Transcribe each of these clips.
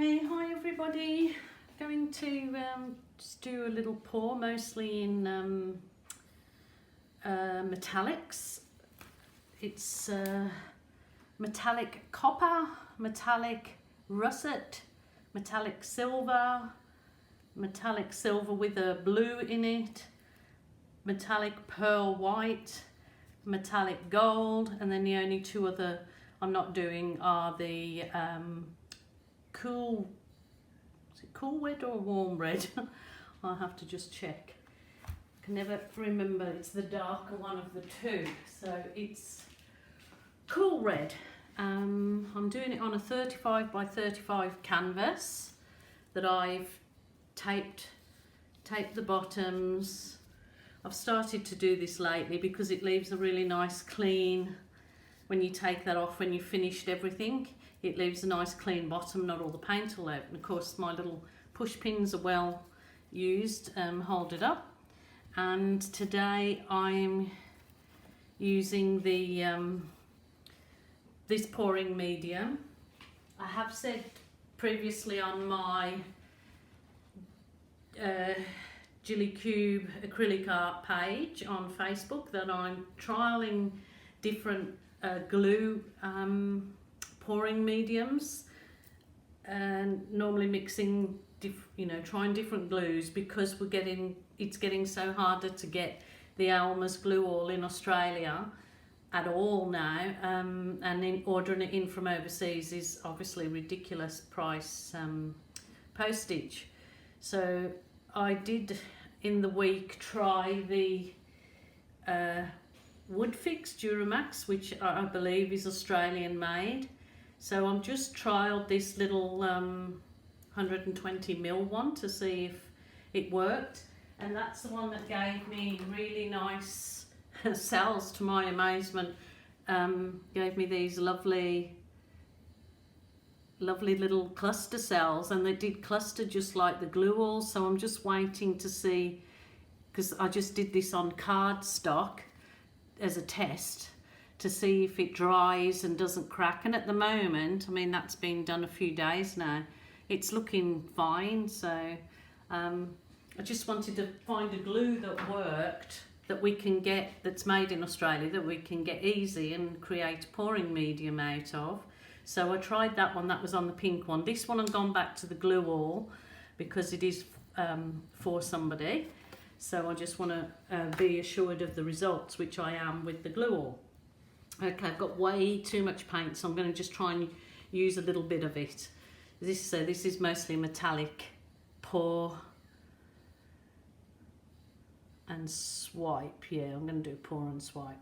Hey, hi everybody. Going to just do a little pour, mostly in metallics. It's metallic copper, metallic russet, metallic silver with a blue in it, metallic pearl white, metallic gold, and then the only two other I'm not doing are the cool red or warm red? I'll have to just check. I can never remember. It's the darker one of the two. So it's cool red. I'm doing it on a 35 by 35 canvas that I've taped the bottoms. I've started to do this lately because it leaves a really nice clean, when you take that off, when you've finished everything, it leaves a nice clean bottom, not all the paint all out. And of course my little push pins are well used, hold it up. And today I'm using the this pouring medium. I have said previously on my Jilly Cube acrylic art page on Facebook that I'm trialing different glue pouring mediums, and normally mixing trying different glues, because it's getting so harder to get the Alma's glue all in Australia at all now, and in ordering it in from overseas is obviously ridiculous price postage. So I did in the week try the Woodfix Duramax, which I believe is Australian made. So I'm just trialed this little 120mm one to see if it worked, and that's the one that gave me really nice cells, to my amazement. Gave me these lovely little cluster cells, and they did cluster just like the glue all. So I'm just waiting to see, because I just did this on cardstock as a test to see if it dries and doesn't crack, and at the moment, I mean, that's been done a few days now, it's looking fine. So I just wanted to find a glue that worked, that we can get, that's made in Australia, that we can get easy and create a pouring medium out of. So I tried that one, that was on the pink one. This one I've gone back to the glue all because it is for somebody. So I just want to be assured of the results, which I am with the glue all. Okay, I've got way too much paint, so I'm going to just try and use a little bit of it. This is mostly metallic pour and swipe. Yeah, I'm going to do pour and swipe.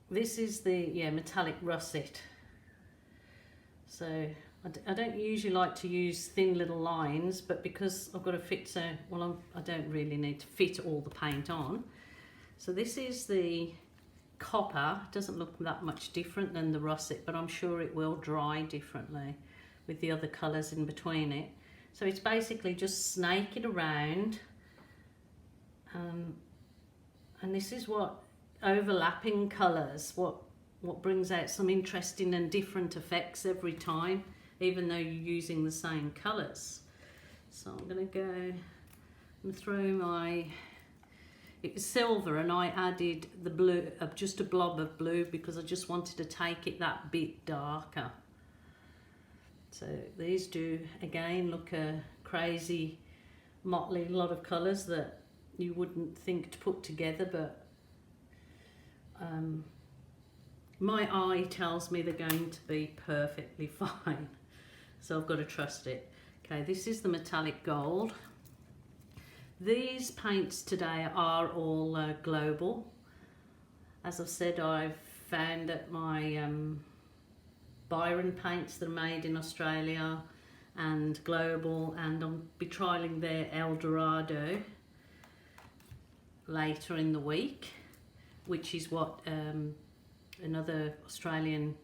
This is the metallic russet. So I don't usually like to use thin little lines, but because I've got to fit, I don't really need to fit all the paint on. So this is the copper. It doesn't look that much different than the russet, but I'm sure it will dry differently with the other colours in between it. So it's basically just snake it around, and this is what overlapping colours, what brings out some interesting and different effects every time, even though you're using the same colours. So I'm going to go and throw my, it was silver, and I added the blue, just a blob of blue, because I just wanted to take it that bit darker. So these do again look a crazy motley lot of colours that you wouldn't think to put together, but my eye tells me they're going to be perfectly fine, so I've got to trust it. Okay, this is the metallic gold. These paints today are all global. As I've said, I've found that my Byron paints that are made in Australia and global, and I'll be trialling their El Dorado later in the week, which is what another Australian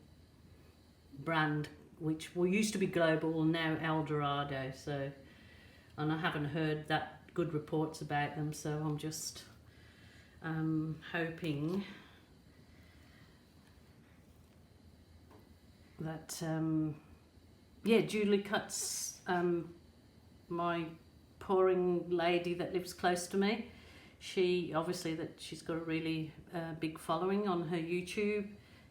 brand, which used to be global, now El Dorado. So, and I haven't heard that good reports about them, so I'm just hoping that yeah, Julie cuts, my pouring lady that lives close to me. She obviously she's got a really big following on her YouTube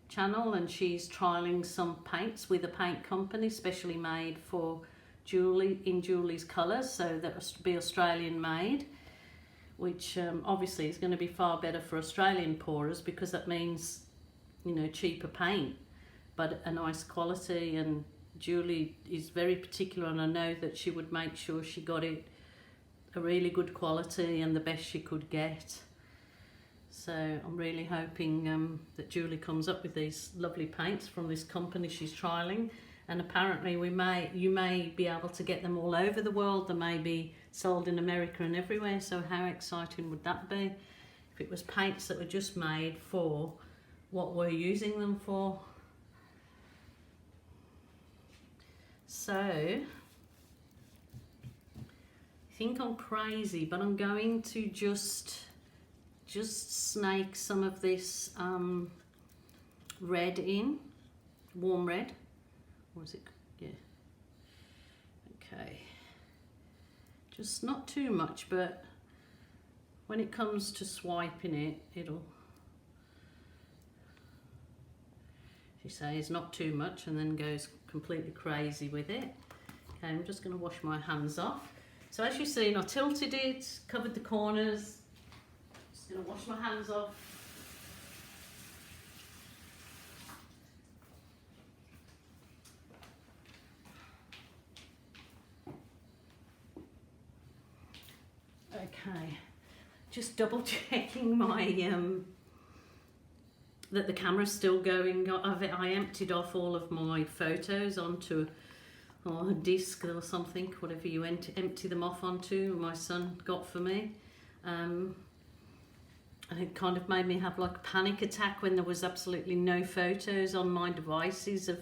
channel, and she's trialing some paints with a paint company specially made for Julie, in Julie's colours, so that will be Australian made, which obviously is going to be far better for Australian pourers, because that means, you know, cheaper paint but a nice quality. And Julie is very particular, and I know that she would make sure she got it a really good quality and the best she could get. So I'm really hoping that Julie comes up with these lovely paints from this company she's trialing, and apparently you may be able to get them all over the world. They may be sold in America and everywhere, so how exciting would that be if it was paints that were just made for what we're using them for. So I think I'm crazy, but I'm going to just snake some of this red in, warm red, or is it, yeah, okay, just not too much, but when it comes to swiping it, it'll, she says not too much, and then goes completely crazy with it. Okay, I'm just going to wash my hands off. So as you've seen, I tilted it, covered the corners. Just going to wash my hands off. Okay, just double checking my that the camera's still going. I emptied off all of my photos onto a disc or something, whatever you empty them off onto, my son got for me. And it kind of made me have like a panic attack when there was absolutely no photos on my devices of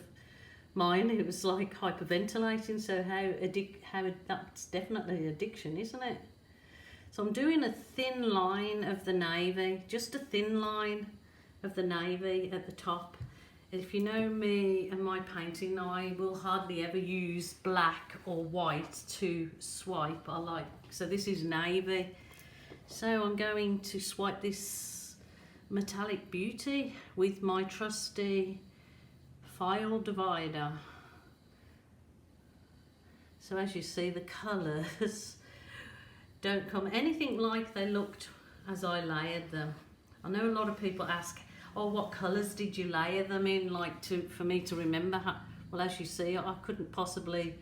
mine. It was like hyperventilating. So how that's definitely addiction, isn't it? So I'm doing a thin line of the navy, just a thin line of the navy at the top. If you know me and my painting, I will hardly ever use black or white to swipe. So this is navy. So I'm going to swipe this metallic beauty with my trusty file divider. So as you see, the colours don't come anything like they looked as I layered them. I know a lot of people ask, oh, what colours did you layer them in, like for me to remember how? Well, as you see, I couldn't possibly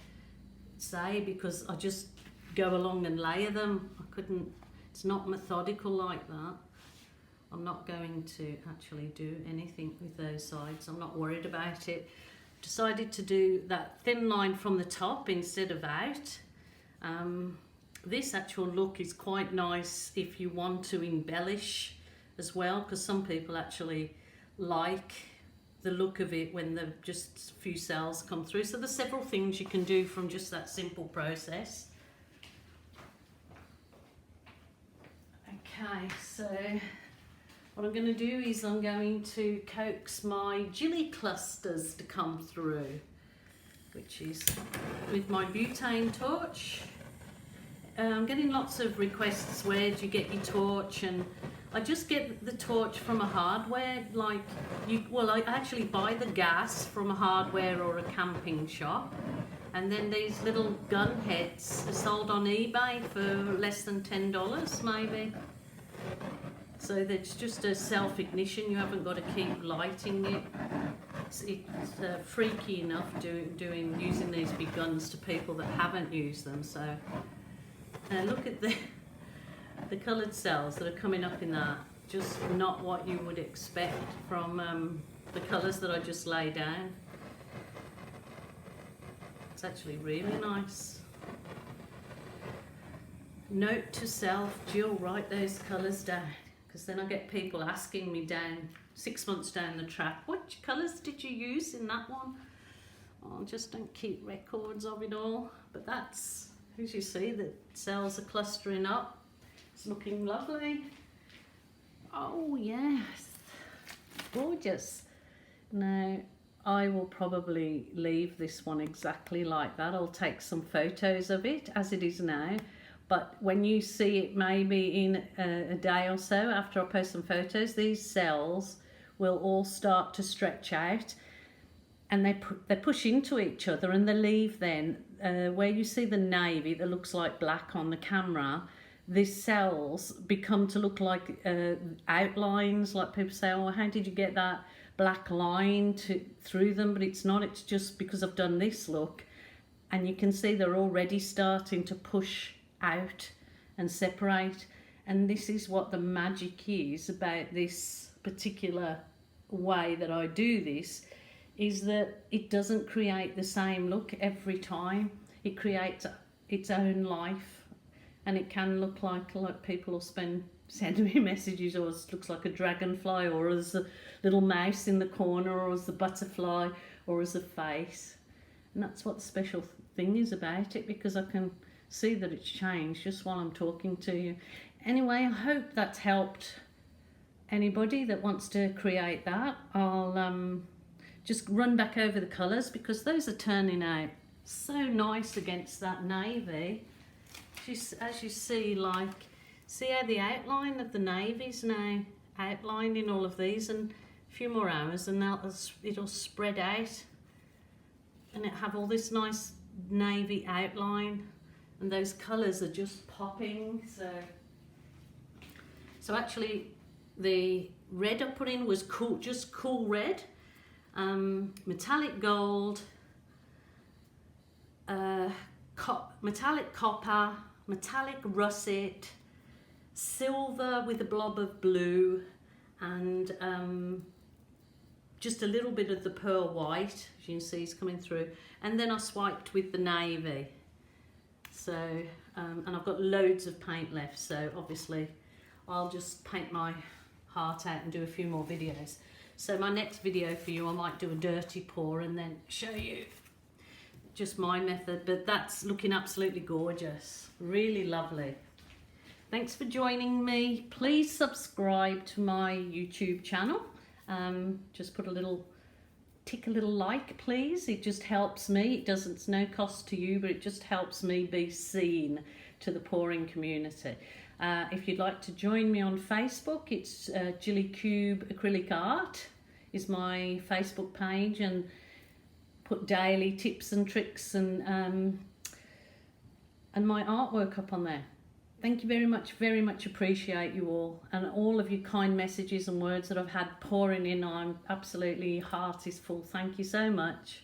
say, because I just go along and layer them. I couldn't, it's not methodical like that. I'm not going to actually do anything with those sides. I'm not worried about it. Decided to do that thin line from the top instead of out. This actual look is quite nice if you want to embellish as well, because some people actually like the look of it when the just a few cells come through. So there's several things you can do from just that simple process. Okay, so what I'm going to do is I'm going to coax my gilly clusters to come through, which is with my butane torch. I'm getting lots of requests, where do you get your torch? And I just get the torch from a hardware, I actually buy the gas from a hardware or a camping shop, and then these little gun heads are sold on eBay for less than $10 maybe. So that's just a self-ignition, you haven't got to keep lighting it. It's freaky enough using these big guns to people that haven't used them. So look at the coloured cells that are coming up in that. Just not what you would expect from the colours that I just laid down. It's actually really nice. Note to self, Jill, write those colours down, because then I get people asking me 6 months down the track, what colours did you use in that one? Oh, just don't keep records of it all. But that's, as you see, the cells are clustering up. It's looking lovely. Oh yes, gorgeous. Now I will probably leave this one exactly like that. I'll take some photos of it as it is now, but when you see it maybe in a day or so after I post some photos, these cells will all start to stretch out, and they push into each other, and the leaf then, where you see the navy that looks like black on the camera, these cells become to look like outlines, like people say, oh, how did you get that black line through them? But it's not, it's just because I've done this look, and you can see they're already starting to push out and separate. And this is what the magic is about this particular way that I do this, is that it doesn't create the same look every time. It creates its own life, and it can look like people will send me messages, or it looks like a dragonfly, or as a little mouse in the corner, or as a butterfly, or as a face. And that's what the special thing is about it, because I can see that it's changed just while I'm talking to you. Anyway, I hope that's helped anybody that wants to create that. I'll just run back over the colours, because those are turning out so nice against that navy. As you see, like, see how the outline of the navy's now outlined in all of these, and a few more hours and it'll spread out and it have all this nice navy outline, and those colours are just popping. So actually the red I put in was cool, just cool red, metallic gold, metallic copper, metallic russet, silver with a blob of blue, and just a little bit of the pearl white, as you can see is coming through, and then I swiped with the navy. So and I've got loads of paint left, so obviously I'll just paint my heart out and do a few more videos. So my next video for you, I might do a dirty pour and then show you just my method, but that's looking absolutely gorgeous, really lovely. Thanks for joining me. Please subscribe to my YouTube channel. Just put a little like, please. It just helps me. it's no cost to you, but it just helps me be seen to the pouring community. If you'd like to join me on Facebook, it's Gilly Cube Acrylic Art is my Facebook page, and put daily tips and tricks and my artwork up on there. Thank you very much appreciate you all, and all of your kind messages and words that I've had pouring in. I'm absolutely, heart is full. Thank you so much.